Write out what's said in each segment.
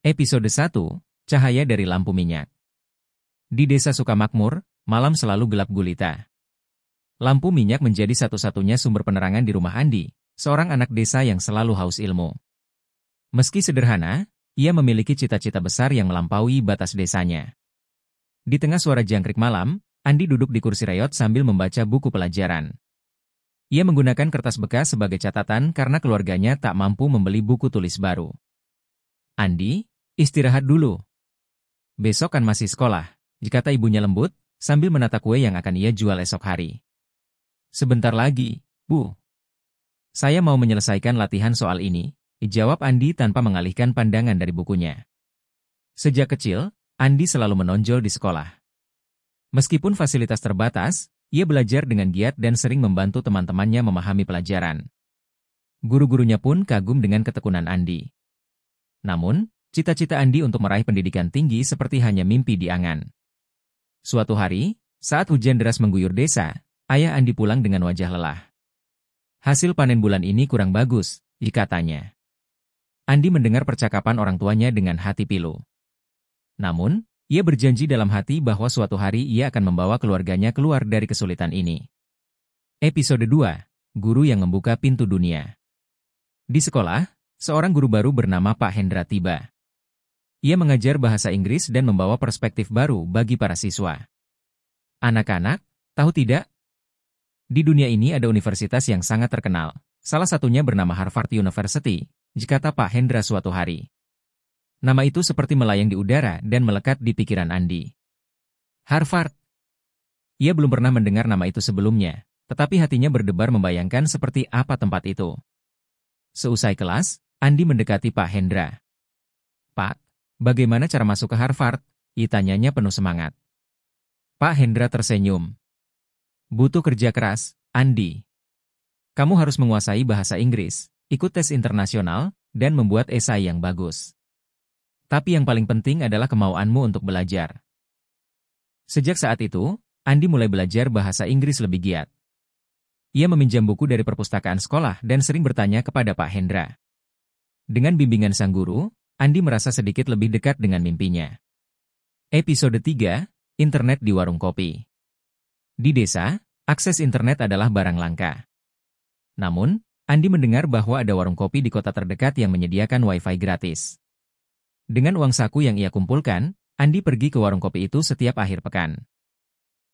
Episode 1, Cahaya dari Lampu Minyak. Di desa Sukamakmur, malam selalu gelap gulita. Lampu minyak menjadi satu-satunya sumber penerangan di rumah Andi, seorang anak desa yang selalu haus ilmu. Meski sederhana, ia memiliki cita-cita besar yang melampaui batas desanya. Di tengah suara jangkrik malam, Andi duduk di kursi reot sambil membaca buku pelajaran. Ia menggunakan kertas bekas sebagai catatan karena keluarganya tak mampu membeli buku tulis baru. Andi, istirahat dulu. Besok kan masih sekolah, kata ibunya lembut, sambil menata kue yang akan ia jual esok hari. Sebentar lagi, Bu. Saya mau menyelesaikan latihan soal ini, jawab Andi tanpa mengalihkan pandangan dari bukunya. Sejak kecil, Andi selalu menonjol di sekolah. Meskipun fasilitas terbatas, ia belajar dengan giat dan sering membantu teman-temannya memahami pelajaran. Guru-gurunya pun kagum dengan ketekunan Andi. Namun, cita-cita Andi untuk meraih pendidikan tinggi seperti hanya mimpi di angan. Suatu hari, saat hujan deras mengguyur desa, ayah Andi pulang dengan wajah lelah. Hasil panen bulan ini kurang bagus, katanya. Andi mendengar percakapan orang tuanya dengan hati pilu. Namun, ia berjanji dalam hati bahwa suatu hari ia akan membawa keluarganya keluar dari kesulitan ini. Episode 2, Guru yang Membuka Pintu Dunia. Di sekolah, seorang guru baru bernama Pak Hendra tiba. Ia mengajar bahasa Inggris dan membawa perspektif baru bagi para siswa. Anak-anak, tahu tidak? Di dunia ini ada universitas yang sangat terkenal. Salah satunya bernama Harvard University, kata Pak Hendra suatu hari. Nama itu seperti melayang di udara dan melekat di pikiran Andi. Harvard. Ia belum pernah mendengar nama itu sebelumnya, tetapi hatinya berdebar membayangkan seperti apa tempat itu. Seusai kelas, Andi mendekati Pak Hendra. Pak, bagaimana cara masuk ke Harvard? Tanyanya penuh semangat. Pak Hendra tersenyum. Butuh kerja keras, Andi. Kamu harus menguasai bahasa Inggris, ikut tes internasional, dan membuat esai yang bagus. Tapi yang paling penting adalah kemauanmu untuk belajar. Sejak saat itu, Andi mulai belajar bahasa Inggris lebih giat. Ia meminjam buku dari perpustakaan sekolah dan sering bertanya kepada Pak Hendra. Dengan bimbingan sang guru, Andi merasa sedikit lebih dekat dengan mimpinya. Episode 3, Internet di Warung Kopi. Di desa, akses internet adalah barang langka. Namun, Andi mendengar bahwa ada warung kopi di kota terdekat yang menyediakan wifi gratis. Dengan uang saku yang ia kumpulkan, Andi pergi ke warung kopi itu setiap akhir pekan.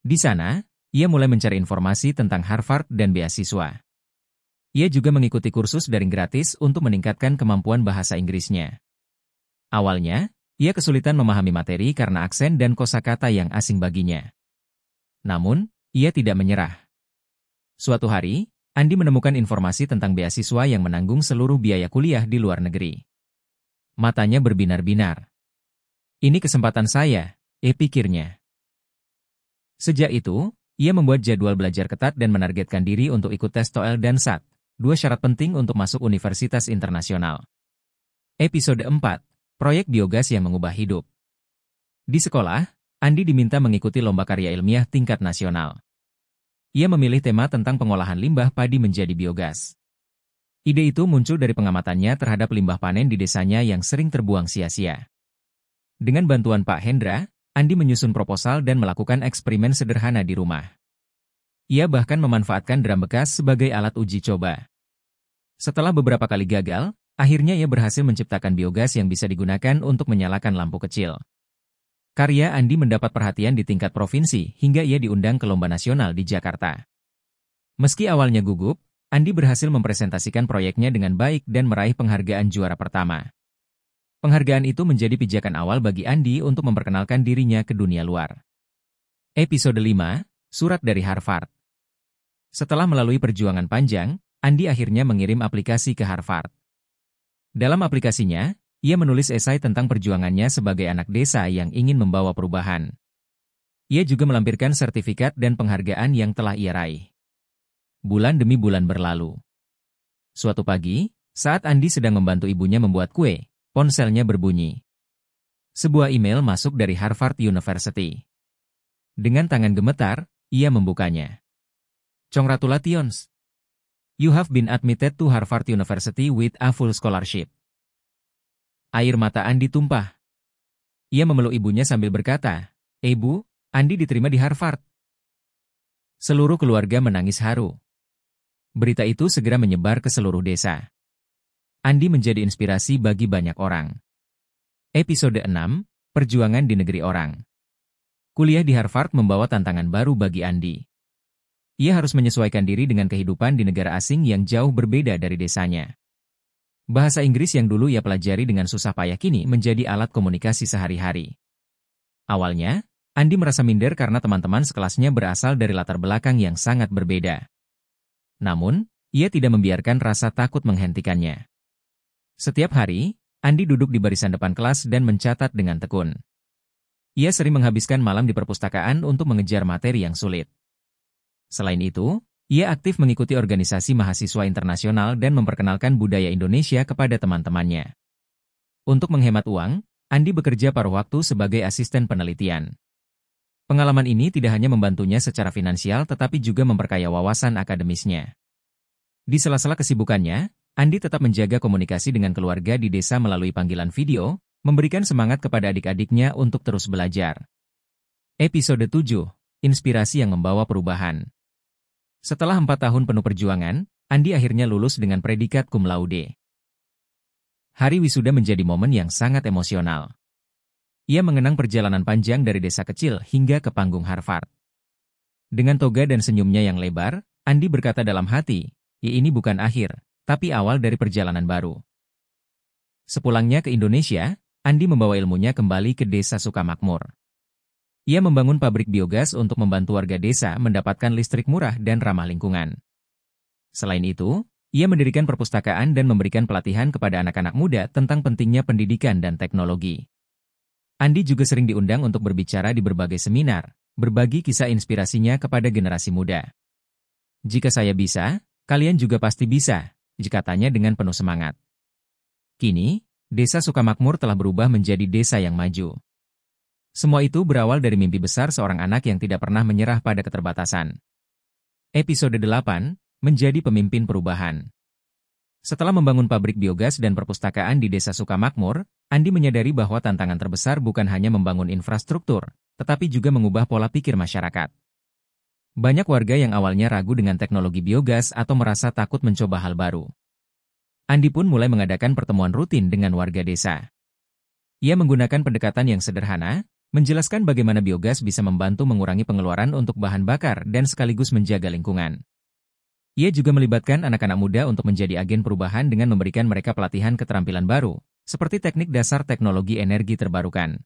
Di sana, ia mulai mencari informasi tentang Harvard dan beasiswa. Ia juga mengikuti kursus daring gratis untuk meningkatkan kemampuan bahasa Inggrisnya. Awalnya, ia kesulitan memahami materi karena aksen dan kosakata yang asing baginya. Namun, ia tidak menyerah. Suatu hari, Andi menemukan informasi tentang beasiswa yang menanggung seluruh biaya kuliah di luar negeri. Matanya berbinar-binar. Ini kesempatan saya, pikirnya. Sejak itu, ia membuat jadwal belajar ketat dan menargetkan diri untuk ikut tes TOEL dan SAT, dua syarat penting untuk masuk universitas internasional. Episode 4, Proyek Biogas yang Mengubah Hidup. Di sekolah, Andi diminta mengikuti lomba karya ilmiah tingkat nasional. Ia memilih tema tentang pengolahan limbah padi menjadi biogas. Ide itu muncul dari pengamatannya terhadap limbah panen di desanya yang sering terbuang sia-sia. Dengan bantuan Pak Hendra, Andi menyusun proposal dan melakukan eksperimen sederhana di rumah. Ia bahkan memanfaatkan drum bekas sebagai alat uji coba. Setelah beberapa kali gagal, akhirnya ia berhasil menciptakan biogas yang bisa digunakan untuk menyalakan lampu kecil. Karya Andi mendapat perhatian di tingkat provinsi hingga ia diundang ke lomba nasional di Jakarta. Meski awalnya gugup, Andi berhasil mempresentasikan proyeknya dengan baik dan meraih penghargaan juara pertama. Penghargaan itu menjadi pijakan awal bagi Andi untuk memperkenalkan dirinya ke dunia luar. Episode 5, Surat dari Harvard. Setelah melalui perjuangan panjang, Andi akhirnya mengirim aplikasi ke Harvard. Dalam aplikasinya, ia menulis esai tentang perjuangannya sebagai anak desa yang ingin membawa perubahan. Ia juga melampirkan sertifikat dan penghargaan yang telah ia raih. Bulan demi bulan berlalu. Suatu pagi, saat Andi sedang membantu ibunya membuat kue, ponselnya berbunyi. Sebuah email masuk dari Harvard University. Dengan tangan gemetar, ia membukanya. Congratulations. You have been admitted to Harvard University with a full scholarship. Air mata Andi tumpah. Ia memeluk ibunya sambil berkata, "Ibu, Andi diterima di Harvard." Seluruh keluarga menangis haru. Berita itu segera menyebar ke seluruh desa. Andi menjadi inspirasi bagi banyak orang. Episode 6, Perjuangan di Negeri Orang. Kuliah di Harvard membawa tantangan baru bagi Andi. Ia harus menyesuaikan diri dengan kehidupan di negara asing yang jauh berbeda dari desanya. Bahasa Inggris yang dulu ia pelajari dengan susah payah kini menjadi alat komunikasi sehari-hari. Awalnya, Andi merasa minder karena teman-teman sekelasnya berasal dari latar belakang yang sangat berbeda. Namun, ia tidak membiarkan rasa takut menghentikannya. Setiap hari, Andi duduk di barisan depan kelas dan mencatat dengan tekun. Ia sering menghabiskan malam di perpustakaan untuk mengejar materi yang sulit. Selain itu, ia aktif mengikuti organisasi mahasiswa internasional dan memperkenalkan budaya Indonesia kepada teman-temannya. Untuk menghemat uang, Andi bekerja paruh waktu sebagai asisten penelitian. Pengalaman ini tidak hanya membantunya secara finansial tetapi juga memperkaya wawasan akademisnya. Di sela-sela kesibukannya, Andi tetap menjaga komunikasi dengan keluarga di desa melalui panggilan video, memberikan semangat kepada adik-adiknya untuk terus belajar. Episode 7, Inspirasi yang Membawa Perubahan. Setelah 4 tahun penuh perjuangan, Andi akhirnya lulus dengan predikat cum laude. Hari wisuda menjadi momen yang sangat emosional. Ia mengenang perjalanan panjang dari desa kecil hingga ke panggung Harvard. Dengan toga dan senyumnya yang lebar, Andi berkata dalam hati, "Ya, ini bukan akhir, tapi awal dari perjalanan baru." Sepulangnya ke Indonesia, Andi membawa ilmunya kembali ke desa Sukamakmur. Ia membangun pabrik biogas untuk membantu warga desa mendapatkan listrik murah dan ramah lingkungan. Selain itu, ia mendirikan perpustakaan dan memberikan pelatihan kepada anak-anak muda tentang pentingnya pendidikan dan teknologi. Andi juga sering diundang untuk berbicara di berbagai seminar, berbagi kisah inspirasinya kepada generasi muda. "Jika saya bisa, kalian juga pasti bisa," katanya dengan penuh semangat. Kini, desa Sukamakmur telah berubah menjadi desa yang maju. Semua itu berawal dari mimpi besar seorang anak yang tidak pernah menyerah pada keterbatasan. Episode 8, Menjadi Pemimpin Perubahan. Setelah membangun pabrik biogas dan perpustakaan di desa Sukamakmur, Andi menyadari bahwa tantangan terbesar bukan hanya membangun infrastruktur, tetapi juga mengubah pola pikir masyarakat. Banyak warga yang awalnya ragu dengan teknologi biogas atau merasa takut mencoba hal baru. Andi pun mulai mengadakan pertemuan rutin dengan warga desa. Ia menggunakan pendekatan yang sederhana, menjelaskan bagaimana biogas bisa membantu mengurangi pengeluaran untuk bahan bakar dan sekaligus menjaga lingkungan. Ia juga melibatkan anak-anak muda untuk menjadi agen perubahan dengan memberikan mereka pelatihan keterampilan baru, seperti teknik dasar teknologi energi terbarukan.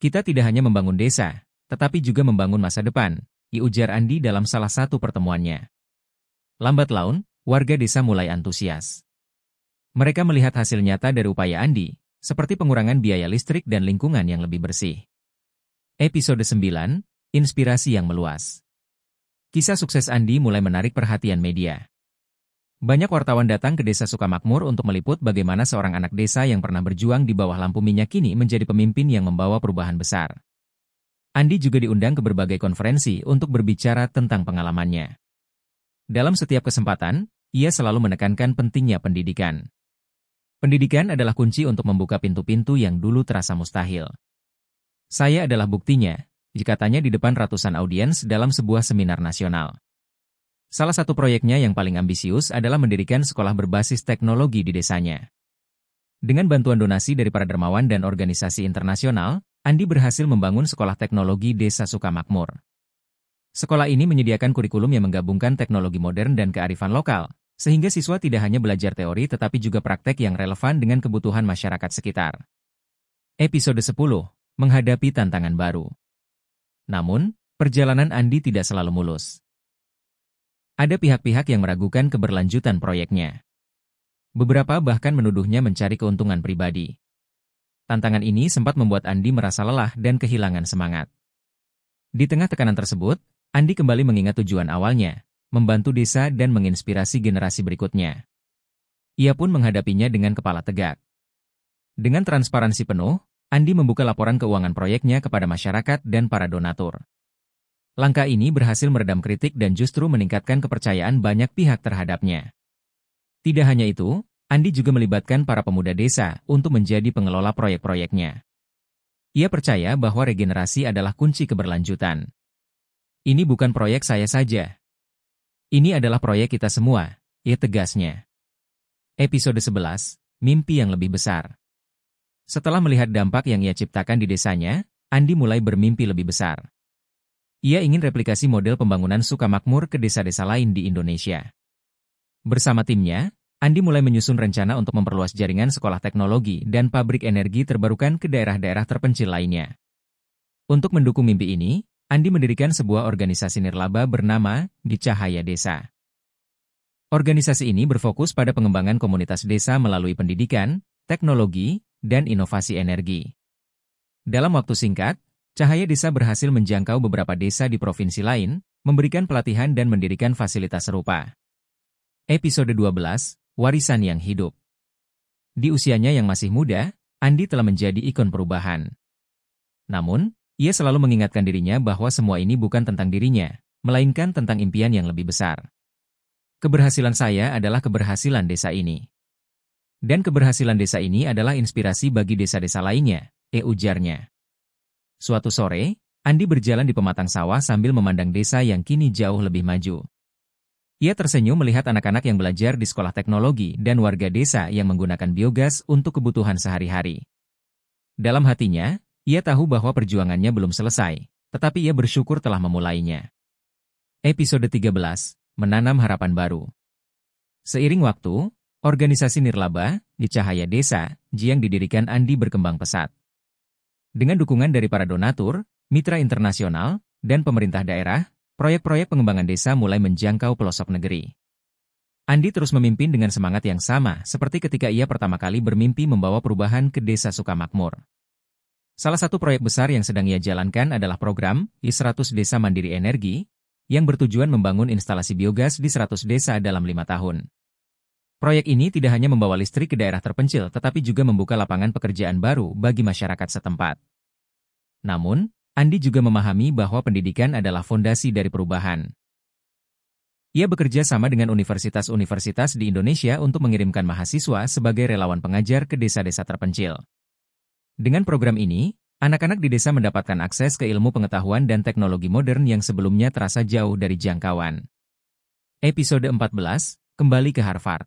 "Kita tidak hanya membangun desa, tetapi juga membangun masa depan," ujar Andi dalam salah satu pertemuannya. Lambat laun, warga desa mulai antusias. Mereka melihat hasil nyata dari upaya Andi, seperti pengurangan biaya listrik dan lingkungan yang lebih bersih. Episode 9, Inspirasi yang Meluas. Kisah sukses Andi mulai menarik perhatian media. Banyak wartawan datang ke desa Sukamakmur untuk meliput bagaimana seorang anak desa yang pernah berjuang di bawah lampu minyak kini menjadi pemimpin yang membawa perubahan besar. Andi juga diundang ke berbagai konferensi untuk berbicara tentang pengalamannya. Dalam setiap kesempatan, ia selalu menekankan pentingnya pendidikan. Pendidikan adalah kunci untuk membuka pintu-pintu yang dulu terasa mustahil. "Saya adalah buktinya," katanya di depan ratusan audiens dalam sebuah seminar nasional. Salah satu proyeknya yang paling ambisius adalah mendirikan sekolah berbasis teknologi di desanya. Dengan bantuan donasi dari para dermawan dan organisasi internasional, Andi berhasil membangun sekolah teknologi desa Sukamakmur. Sekolah ini menyediakan kurikulum yang menggabungkan teknologi modern dan kearifan lokal, sehingga siswa tidak hanya belajar teori tetapi juga praktek yang relevan dengan kebutuhan masyarakat sekitar. Episode 10, Menghadapi Tantangan Baru. Namun, perjalanan Andi tidak selalu mulus. Ada pihak-pihak yang meragukan keberlanjutan proyeknya. Beberapa bahkan menuduhnya mencari keuntungan pribadi. Tantangan ini sempat membuat Andi merasa lelah dan kehilangan semangat. Di tengah tekanan tersebut, Andi kembali mengingat tujuan awalnya, membantu desa dan menginspirasi generasi berikutnya. Ia pun menghadapinya dengan kepala tegak. Dengan transparansi penuh, Andi membuka laporan keuangan proyeknya kepada masyarakat dan para donatur. Langkah ini berhasil meredam kritik dan justru meningkatkan kepercayaan banyak pihak terhadapnya. Tidak hanya itu, Andi juga melibatkan para pemuda desa untuk menjadi pengelola proyek-proyeknya. Ia percaya bahwa regenerasi adalah kunci keberlanjutan. Ini bukan proyek saya saja. Ini adalah proyek kita semua, ia tegasnya. Episode 11, Mimpi yang Lebih Besar. Setelah melihat dampak yang ia ciptakan di desanya, Andi mulai bermimpi lebih besar. Ia ingin replikasi model pembangunan Sukamakmur ke desa-desa lain di Indonesia. Bersama timnya, Andi mulai menyusun rencana untuk memperluas jaringan sekolah teknologi dan pabrik energi terbarukan ke daerah-daerah terpencil lainnya. Untuk mendukung mimpi ini, Andi mendirikan sebuah organisasi nirlaba bernama Di Cahaya Desa. Organisasi ini berfokus pada pengembangan komunitas desa melalui pendidikan, teknologi, dan inovasi energi. Dalam waktu singkat, Cahaya Desa berhasil menjangkau beberapa desa di provinsi lain, memberikan pelatihan dan mendirikan fasilitas serupa. Episode 12, Warisan yang Hidup. Di usianya yang masih muda, Andi telah menjadi ikon perubahan. Namun, ia selalu mengingatkan dirinya bahwa semua ini bukan tentang dirinya, melainkan tentang impian yang lebih besar. Keberhasilan saya adalah keberhasilan desa ini. Dan keberhasilan desa ini adalah inspirasi bagi desa-desa lainnya, ujarnya. Suatu sore, Andi berjalan di pematang sawah sambil memandang desa yang kini jauh lebih maju. Ia tersenyum melihat anak-anak yang belajar di sekolah teknologi dan warga desa yang menggunakan biogas untuk kebutuhan sehari-hari. Dalam hatinya, ia tahu bahwa perjuangannya belum selesai, tetapi ia bersyukur telah memulainya. Episode 13, Menanam Harapan Baru. Seiring waktu, organisasi nirlaba Di Cahaya Desa yang didirikan Andi berkembang pesat. Dengan dukungan dari para donatur, mitra internasional, dan pemerintah daerah, proyek-proyek pengembangan desa mulai menjangkau pelosok negeri. Andi terus memimpin dengan semangat yang sama seperti ketika ia pertama kali bermimpi membawa perubahan ke desa Sukamakmur. Salah satu proyek besar yang sedang ia jalankan adalah program I100 Desa Mandiri Energi, yang bertujuan membangun instalasi biogas di 100 desa dalam 5 tahun. Proyek ini tidak hanya membawa listrik ke daerah terpencil tetapi juga membuka lapangan pekerjaan baru bagi masyarakat setempat. Namun, Andi juga memahami bahwa pendidikan adalah fondasi dari perubahan. Ia bekerja sama dengan universitas-universitas di Indonesia untuk mengirimkan mahasiswa sebagai relawan pengajar ke desa-desa terpencil. Dengan program ini, anak-anak di desa mendapatkan akses ke ilmu pengetahuan dan teknologi modern yang sebelumnya terasa jauh dari jangkauan. Episode 14, Kembali ke Harvard.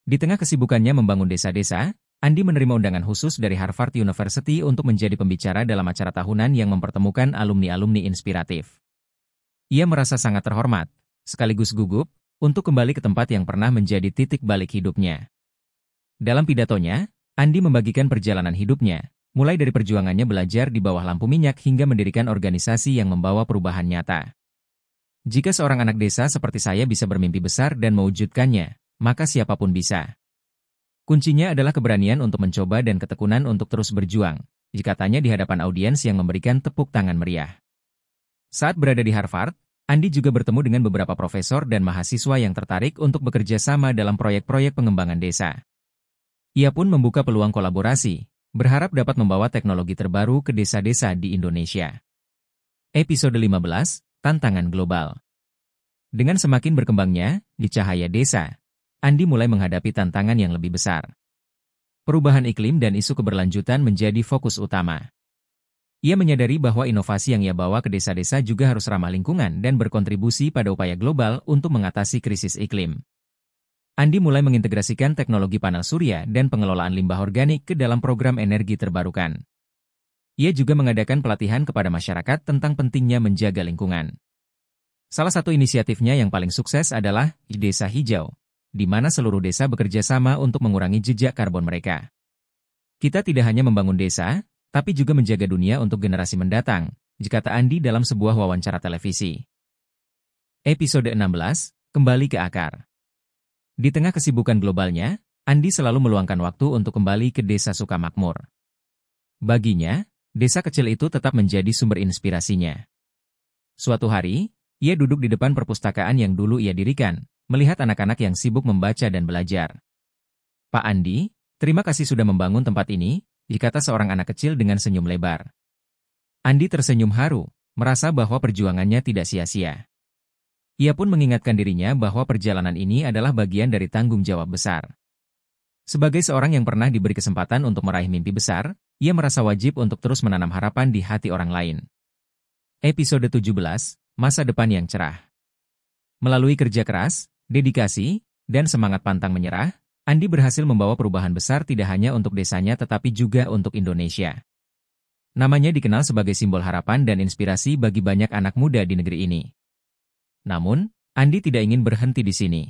Di tengah kesibukannya membangun desa-desa, Andi menerima undangan khusus dari Harvard University untuk menjadi pembicara dalam acara tahunan yang mempertemukan alumni-alumni inspiratif. Ia merasa sangat terhormat, sekaligus gugup, untuk kembali ke tempat yang pernah menjadi titik balik hidupnya. Dalam pidatonya, Andi membagikan perjalanan hidupnya, mulai dari perjuangannya belajar di bawah lampu minyak hingga mendirikan organisasi yang membawa perubahan nyata. Jika seorang anak desa seperti saya bisa bermimpi besar dan mewujudkannya, maka siapapun bisa. Kuncinya adalah keberanian untuk mencoba dan ketekunan untuk terus berjuang, katanya di hadapan audiens yang memberikan tepuk tangan meriah. Saat berada di Harvard, Andi juga bertemu dengan beberapa profesor dan mahasiswa yang tertarik untuk bekerja sama dalam proyek-proyek pengembangan desa. Ia pun membuka peluang kolaborasi, berharap dapat membawa teknologi terbaru ke desa-desa di Indonesia. Episode 15, Tantangan Global. Dengan semakin berkembangnya Di Cahaya Desa, Andi mulai menghadapi tantangan yang lebih besar. Perubahan iklim dan isu keberlanjutan menjadi fokus utama. Ia menyadari bahwa inovasi yang ia bawa ke desa-desa juga harus ramah lingkungan dan berkontribusi pada upaya global untuk mengatasi krisis iklim. Andi mulai mengintegrasikan teknologi panel surya dan pengelolaan limbah organik ke dalam program energi terbarukan. Ia juga mengadakan pelatihan kepada masyarakat tentang pentingnya menjaga lingkungan. Salah satu inisiatifnya yang paling sukses adalah Desa Hijau, di mana seluruh desa bekerja sama untuk mengurangi jejak karbon mereka. Kita tidak hanya membangun desa, tapi juga menjaga dunia untuk generasi mendatang, kata Andi dalam sebuah wawancara televisi. Episode 16, Kembali ke Akar. Di tengah kesibukan globalnya, Andi selalu meluangkan waktu untuk kembali ke desa Sukamakmur. Baginya, desa kecil itu tetap menjadi sumber inspirasinya. Suatu hari, ia duduk di depan perpustakaan yang dulu ia dirikan, melihat anak-anak yang sibuk membaca dan belajar. Pak Andi, terima kasih sudah membangun tempat ini, dikata seorang anak kecil dengan senyum lebar. Andi tersenyum haru, merasa bahwa perjuangannya tidak sia-sia. Ia pun mengingatkan dirinya bahwa perjalanan ini adalah bagian dari tanggung jawab besar. Sebagai seorang yang pernah diberi kesempatan untuk meraih mimpi besar, ia merasa wajib untuk terus menanam harapan di hati orang lain. Episode 17, Masa Depan yang Cerah. Melalui kerja keras, dedikasi, dan semangat pantang menyerah, Andi berhasil membawa perubahan besar tidak hanya untuk desanya tetapi juga untuk Indonesia. Namanya dikenal sebagai simbol harapan dan inspirasi bagi banyak anak muda di negeri ini. Namun, Andi tidak ingin berhenti di sini.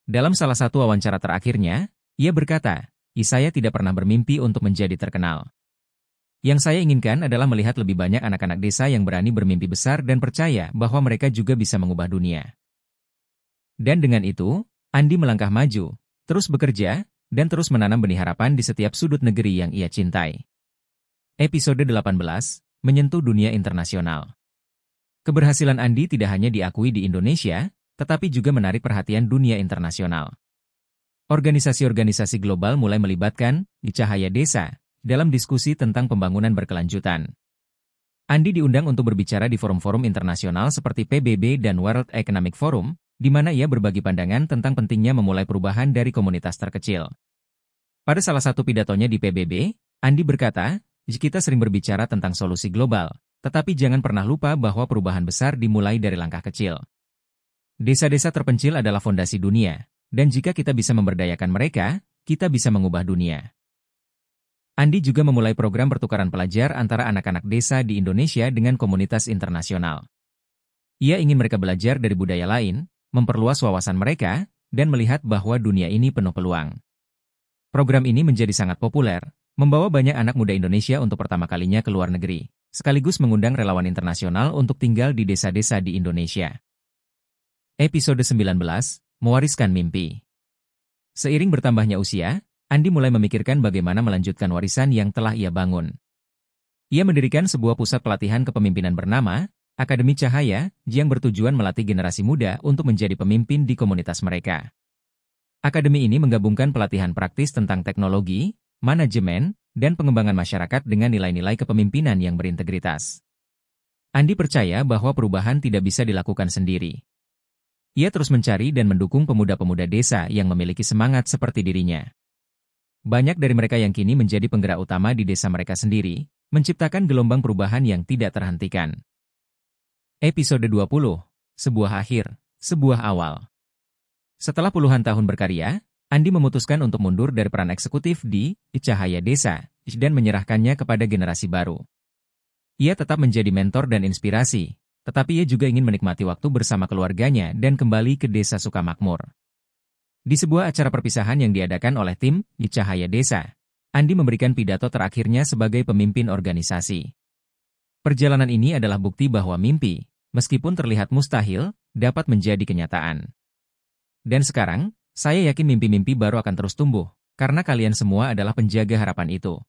Dalam salah satu wawancara terakhirnya, ia berkata, saya tidak pernah bermimpi untuk menjadi terkenal. Yang saya inginkan adalah melihat lebih banyak anak-anak desa yang berani bermimpi besar dan percaya bahwa mereka juga bisa mengubah dunia. Dan dengan itu, Andi melangkah maju, terus bekerja, dan terus menanam benih harapan di setiap sudut negeri yang ia cintai. Episode 18, Menyentuh Dunia Internasional. Keberhasilan Andi tidak hanya diakui di Indonesia, tetapi juga menarik perhatian dunia internasional. Organisasi-organisasi global mulai melibatkan Cahaya Desa dalam diskusi tentang pembangunan berkelanjutan. Andi diundang untuk berbicara di forum-forum internasional seperti PBB dan World Economic Forum, di mana ia berbagi pandangan tentang pentingnya memulai perubahan dari komunitas terkecil. Pada salah satu pidatonya di PBB, Andi berkata, kita sering berbicara tentang solusi global, tetapi jangan pernah lupa bahwa perubahan besar dimulai dari langkah kecil. Desa-desa terpencil adalah fondasi dunia. Dan jika kita bisa memberdayakan mereka, kita bisa mengubah dunia. Andi juga memulai program pertukaran pelajar antara anak-anak desa di Indonesia dengan komunitas internasional. Ia ingin mereka belajar dari budaya lain, memperluas wawasan mereka, dan melihat bahwa dunia ini penuh peluang. Program ini menjadi sangat populer, membawa banyak anak muda Indonesia untuk pertama kalinya ke luar negeri, sekaligus mengundang relawan internasional untuk tinggal di desa-desa di Indonesia. Episode 19, Mewariskan Mimpi. Seiring bertambahnya usia, Andi mulai memikirkan bagaimana melanjutkan warisan yang telah ia bangun. Ia mendirikan sebuah pusat pelatihan kepemimpinan bernama Akademi Cahaya, yang bertujuan melatih generasi muda untuk menjadi pemimpin di komunitas mereka. Akademi ini menggabungkan pelatihan praktis tentang teknologi, manajemen, dan pengembangan masyarakat dengan nilai-nilai kepemimpinan yang berintegritas. Andi percaya bahwa perubahan tidak bisa dilakukan sendiri. Ia terus mencari dan mendukung pemuda-pemuda desa yang memiliki semangat seperti dirinya. Banyak dari mereka yang kini menjadi penggerak utama di desa mereka sendiri, menciptakan gelombang perubahan yang tidak terhentikan. Episode 20, Sebuah Akhir, Sebuah Awal. Setelah puluhan tahun berkarya, Andi memutuskan untuk mundur dari peran eksekutif di Cahaya Desa dan menyerahkannya kepada generasi baru. Ia tetap menjadi mentor dan inspirasi, tetapi ia juga ingin menikmati waktu bersama keluarganya dan kembali ke Desa Sukamakmur. Di sebuah acara perpisahan yang diadakan oleh tim Cahaya Desa, Andi memberikan pidato terakhirnya sebagai pemimpin organisasi. Perjalanan ini adalah bukti bahwa mimpi, meskipun terlihat mustahil, dapat menjadi kenyataan. Dan sekarang, saya yakin mimpi-mimpi baru akan terus tumbuh, karena kalian semua adalah penjaga harapan itu.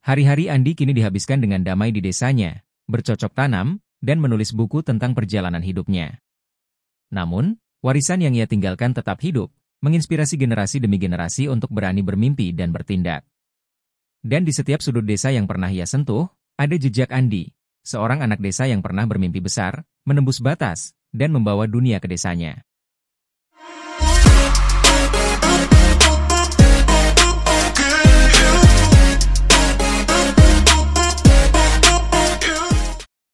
Hari-hari Andi kini dihabiskan dengan damai di desanya, bercocok tanam, dan menulis buku tentang perjalanan hidupnya. Namun, warisan yang ia tinggalkan tetap hidup, menginspirasi generasi demi generasi untuk berani bermimpi dan bertindak. Dan di setiap sudut desa yang pernah ia sentuh, ada jejak Andi, seorang anak desa yang pernah bermimpi besar, menembus batas, dan membawa dunia ke desanya.